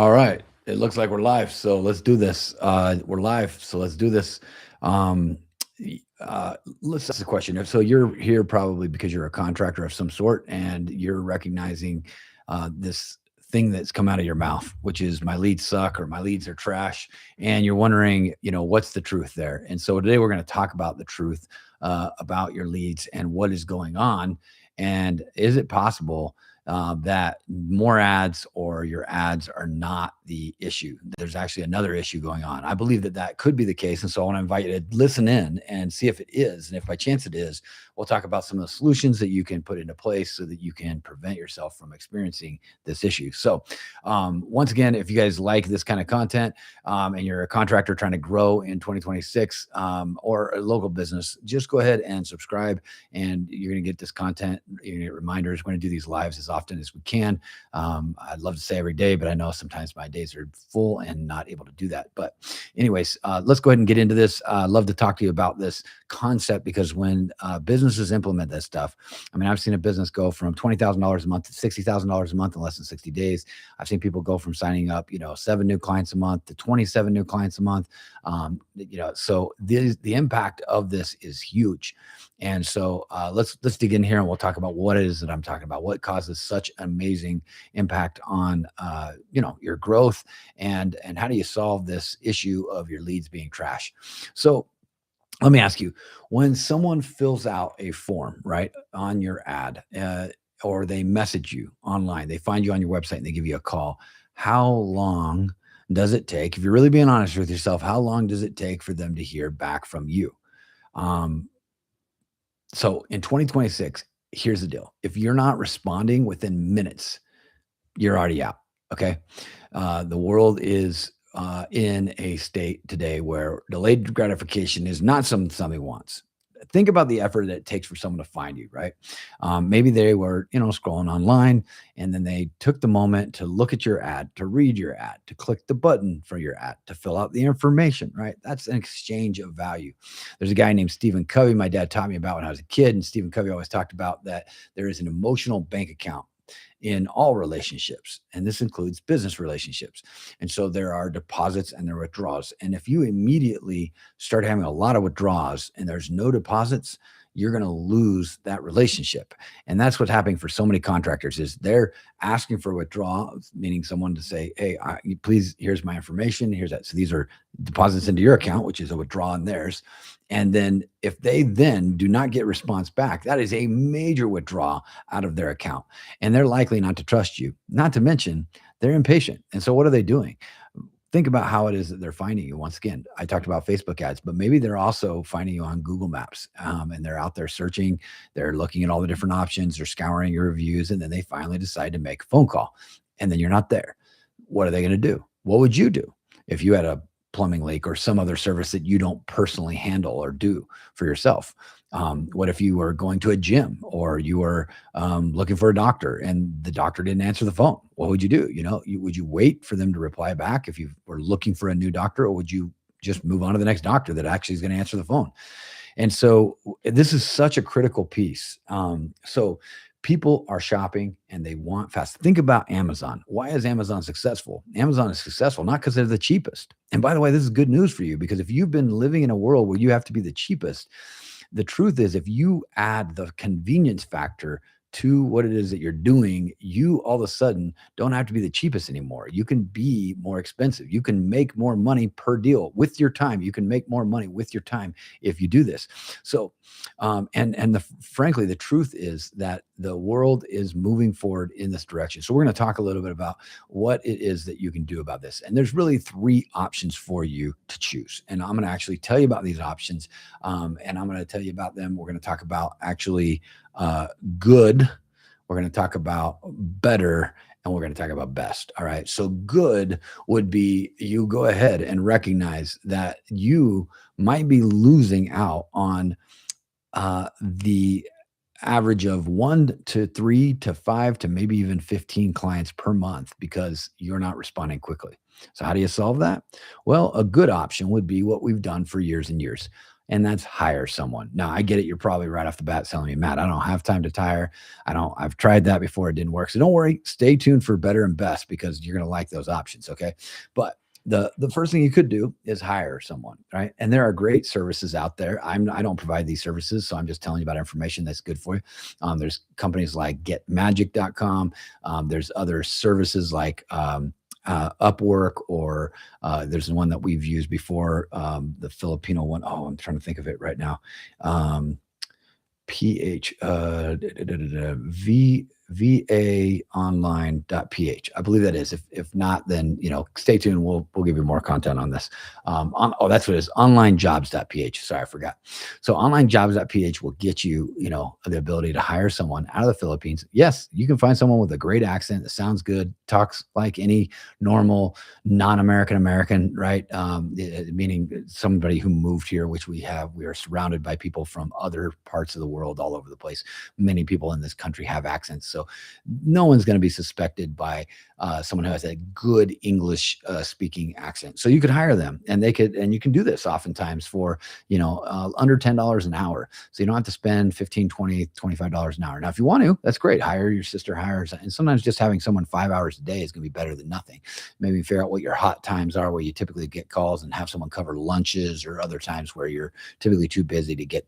All right. It looks like we're live. So let's do this. We're live. So let's do this. Um, let's ask the question. So you're here probably because you're a contractor of some sort and you're recognizing this thing that's come out of your mouth, which is my leads suck or my leads are trash. And you're wondering, what's the truth there? And so today we're going to talk about the truth about your leads and what is going on. And is it possible that more ads or your ads are not the issue? There's actually another issue going on. I believe that that could be the case. And so I want to invite you to listen in and see if it is. And if by chance it is, we'll talk about some of the solutions that you can put into place so that you can prevent yourself from experiencing this issue. So once again, if you guys like this kind of content and you're a contractor trying to grow in 2026 or a local business, just go ahead and subscribe and you're going to get this content. You're going to get reminders. We're going to do these lives as often as we can. I'd love to say every day, but I know sometimes my days are full and not able to do that. But anyways, let's go ahead and get into this. I'd love to talk to you about this concept because when businesses implement this stuff, I mean, I've seen a business go from $20,000 a month to $60,000 a month in less than 60 days. I've seen people go from signing up, 7 new clients a month to 27 new clients a month. So the impact of this is huge. And so let's dig in here and we'll talk about what it is that I'm talking about, what causes such amazing impact on your growth and how do you solve this issue of your leads being trash. So let me ask you, when someone fills out a form, right, on your ad, or they message you online, they find you on your website and they give you a call, how long does it take, if you're really being honest with yourself, how long does it take for them to hear back from you? Um, so in 2026, here's the deal. If you're not responding within minutes, you're already out. Okay. The world is in a state today where delayed gratification is not something somebody wants. Think about the effort that it takes for someone to find you, right? Maybe they were, scrolling online and then they took the moment to look at your ad, to read your ad, to click the button for your ad, to fill out the information, right? That's an exchange of value. There's a guy named Stephen Covey my dad taught me about when I was a kid. And Stephen Covey always talked about that there is an emotional bank account in all relationships, and this includes business relationships. And so there are deposits and there are withdrawals. And if you immediately start having a lot of withdrawals and there's no deposits, you're going to lose that relationship. And that's what's happening for so many contractors is they're asking for withdrawals, meaning someone to say, hey, please, here's my information. Here's that. So these are deposits into your account, which is a withdrawal in theirs. And then if they then do not get response back, that is a major withdrawal out of their account. And they're likely not to trust you, not to mention they're impatient. And so what are they doing? Think about how it is that they're finding you. Once again, I talked about Facebook ads, but maybe they're also finding you on Google Maps and they're out there searching. They're looking at all the different options. They're scouring your reviews, and then they finally decide to make a phone call. And then you're not there. What are they going to do? What would you do if you had a plumbing leak or some other service that you don't personally handle or do for yourself? What if you were going to a gym or you were looking for a doctor and the doctor didn't answer the phone? What would you do? Would you wait for them to reply back if you were looking for a new doctor, or would you just move on to the next doctor that actually is going to answer the phone? And so this is such a critical piece. So people are shopping and they want fast. Think about Amazon. Why is Amazon successful? Amazon is successful not because they're the cheapest. And by the way, this is good news for you, because if you've been living in a world where you have to be the cheapest, the truth is, if you add the convenience factor to what it is that you're doing, you all of a sudden don't have to be the cheapest anymore. You can be more expensive. You can make more money per deal with your time. You can make more money with your time if you do this. So, frankly, the truth is that the world is moving forward in this direction. So we're going to talk a little bit about what it is that you can do about this. And there's really 3 options for you to choose. And I'm going to actually tell you about these options. And I'm going to tell you about them. We're going to talk about actually good, we're going to talk about better, and we're going to talk about best. All right. So good would be you go ahead and recognize that you might be losing out on the average of 1 to 3 to 5 to maybe even 15 clients per month because you're not responding quickly. So how do you solve that? Well, a good option would be what we've done for years and years. and that's hire someone. Now, I get it. You're probably right off the bat telling me, Matt, I don't have time to hire. I've tried that before. It didn't work. So don't worry. Stay tuned for better and best because you're going to like those options. Okay. But the first thing you could do is hire someone, right? And there are great services out there. I don't provide these services, so I'm just telling you about information that's good for you. There's companies like getmagic.com. There's other services like Upwork, or there's one that we've used before, the Filipino one. Oh, I'm trying to think of it right now. PH V vaonline.ph. I believe that is. If not, then stay tuned. We'll give you more content on this. That's what it is. Onlinejobs.ph. Sorry, I forgot. So onlinejobs.ph will get you, the ability to hire someone out of the Philippines. Yes, you can find someone with a great accent that sounds good, talks like any normal non-American American, right? Meaning somebody who moved here, which we have. We are surrounded by people from other parts of the world all over the place. Many people in this country have accents. So no one's going to be suspected by someone who has a good English speaking accent. So you could hire them, and you can do this oftentimes for, under $10 an hour. So you don't have to spend $15, $20, $25 an hour. Now, if you want to, that's great. Hire your sister, and sometimes just having someone 5 hours a day is going to be better than nothing. Maybe figure out what your hot times are, where you typically get calls, and have someone cover lunches or other times where you're typically too busy to get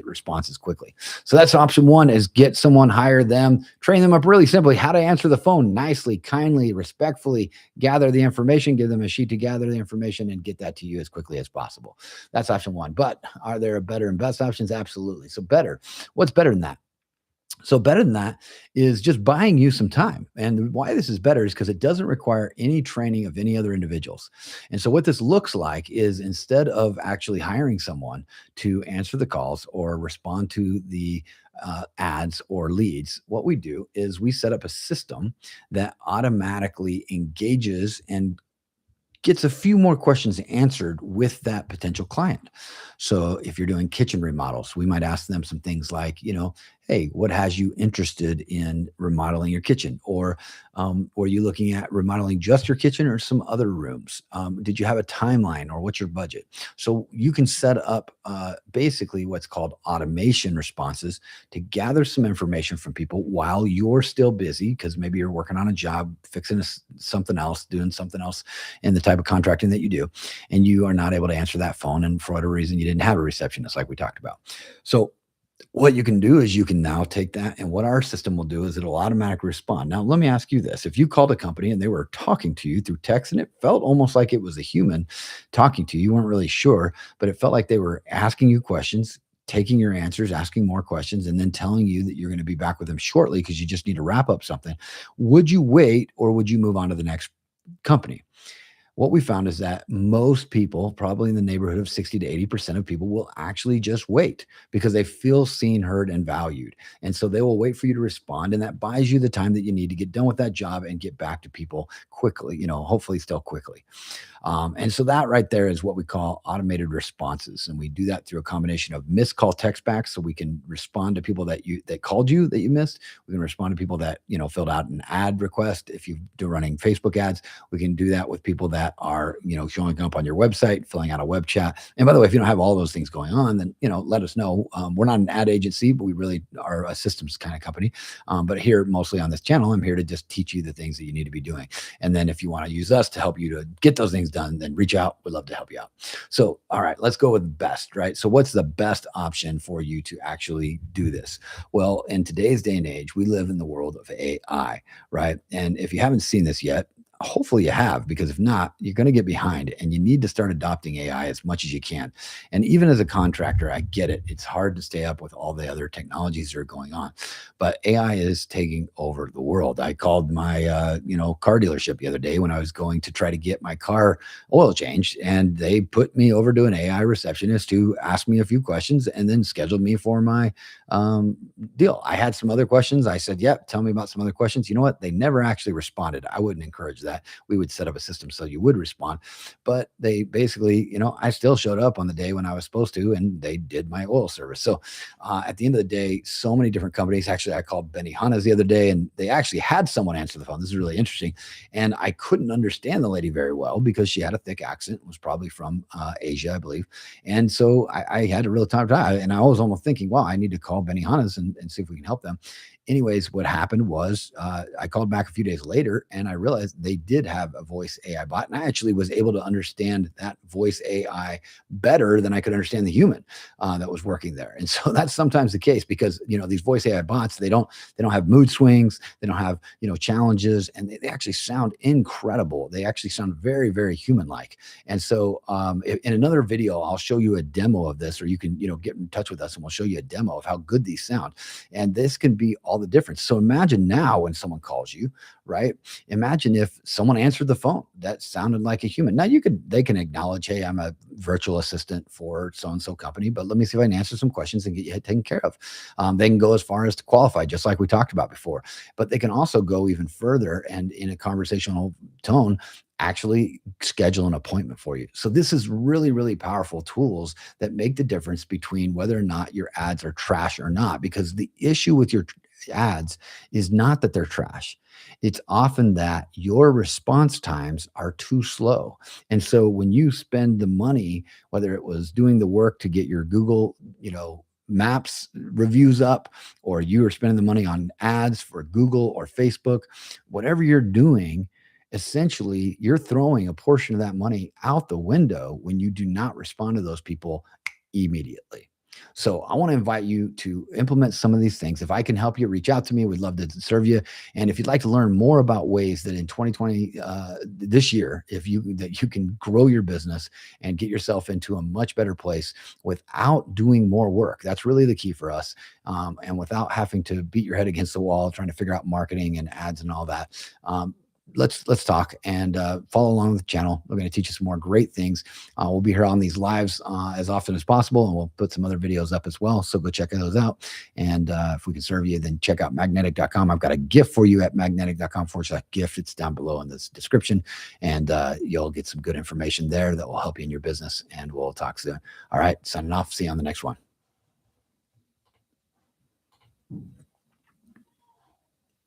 responses quickly. So that's option one, is get someone, hire them, train them up really simply how to answer the phone nicely, kindly, respectfully, gather the information, give them a sheet to gather the information, and get that to you as quickly as possible. That's option one. But are there better and best options? Absolutely. So what's better than that? So better than that is just buying you some time. And why this is better is because it doesn't require any training of any other individuals. And so what this looks like is, instead of actually hiring someone to answer the calls or respond to the ads or leads, what we do is we set up a system that automatically engages and gets a few more questions answered with that potential client. So if you're doing kitchen remodels, we might ask them some things like, hey, what has you interested in remodeling your kitchen? Or were you looking at remodeling just your kitchen or some other rooms? Did you have a timeline, or what's your budget? So you can set up basically what's called automation responses to gather some information from people while you're still busy, because maybe you're working on a job, fixing something else, doing something else in the type of contracting that you do, and you are not able to answer that phone, and for whatever reason you didn't have a receptionist like we talked about. So what you can do is you can now take that, and what our system will do is it'll automatically respond. Now, let me ask you this. If you called a company and they were talking to you through text, and it felt almost like it was a human talking to you, you weren't really sure, but it felt like they were asking you questions, taking your answers, asking more questions, and then telling you that you're going to be back with them shortly because you just need to wrap up something, would you wait, or would you move on to the next company? What we found is that most people, probably in the neighborhood of 60 to 80% of people, will actually just wait because they feel seen, heard, and valued. And so they will wait for you to respond. And that buys you the time that you need to get done with that job and get back to people quickly, hopefully still quickly. And so that right there is what we call automated responses. And we do that through a combination of missed call text back. So we can respond to people that called you that you missed. We can respond to people that, filled out an ad request. If you're running Facebook ads, we can do that with people that are, showing up on your website, filling out a web chat. And by the way, if you don't have all those things going on, then, let us know. We're not an ad agency, but we really are a systems kind of company. But here, mostly on this channel, I'm here to just teach you the things that you need to be doing. And then if you want to use us to help you to get those things done, then reach out. We'd love to help you out. So, all right, let's go with best, right? So what's the best option for you to actually do this? Well, in today's day and age, we live in the world of AI, right? And if you haven't seen this yet, hopefully you have, because if not, you're going to get behind, and you need to start adopting AI as much as you can. And even as a contractor, I get it. It's hard to stay up with all the other technologies that are going on, but AI is taking over the world. I called my, car dealership the other day when I was going to try to get my car oil changed, and they put me over to an AI receptionist who asked me a few questions and then scheduled me for my deal. I had some other questions. I said, yep, tell me about some other questions. You know what? They never actually responded. I wouldn't encourage that. We would set up a system so you would respond. But they basically, I still showed up on the day when I was supposed to, and they did my oil service. So at the end of the day, so many different companies. Actually, I called Benny Hanna's the other day, and they actually had someone answer the phone. This is really interesting. And I couldn't understand the lady very well because she had a thick accent, was probably from Asia, I believe. And so I had a real time, and I was almost thinking, wow, I need to call Benny Hanna's and see if we can help them. Anyways, what happened was I called back a few days later and I realized they did have a voice AI bot. And I actually was able to understand that voice AI better than I could understand the human that was working there. And so that's sometimes the case because, these voice AI bots, they don't have mood swings. They don't have, challenges, and they actually sound incredible. They actually sound very, very human-like. And so in another video, I'll show you a demo of this, or you can, get in touch with us and we'll show you a demo of how good these sound. And this can be all the difference. So imagine now when someone calls you, right? Imagine if someone answered the phone that sounded like a human. Now they can acknowledge, hey, I'm a virtual assistant for so-and-so company, but let me see if I can answer some questions and get you taken care of. They can go as far as to qualify, just like we talked about before, but they can also go even further and in a conversational tone, actually schedule an appointment for you. So this is really, really powerful tools that make the difference between whether or not your ads are trash or not, because the issue with your ads is not that they're trash. It's often that your response times are too slow. And so when you spend the money, whether it was doing the work to get your Google, Maps reviews up, or you are spending the money on ads for Google or Facebook, whatever you're doing, essentially you're throwing a portion of that money out the window when you do not respond to those people immediately. So I want to invite you to implement some of these things. If I can help you, reach out to me. We'd love to serve you. And if you'd like to learn more about ways that in 2020, this year, that you can grow your business and get yourself into a much better place without doing more work, that's really the key for us. And without having to beat your head against the wall trying to figure out marketing and ads and all that. Let's talk and follow along with the channel. We're going to teach you some more great things. We'll be here on these lives as often as possible, and we'll put some other videos up as well. So go check those out. And if we can serve you, then check out magnetic.com. I've got a gift for you at magnetic.com/gift. It's down below in this description, and you'll get some good information there that will help you in your business. And we'll talk soon. All right, signing off. See you on the next one.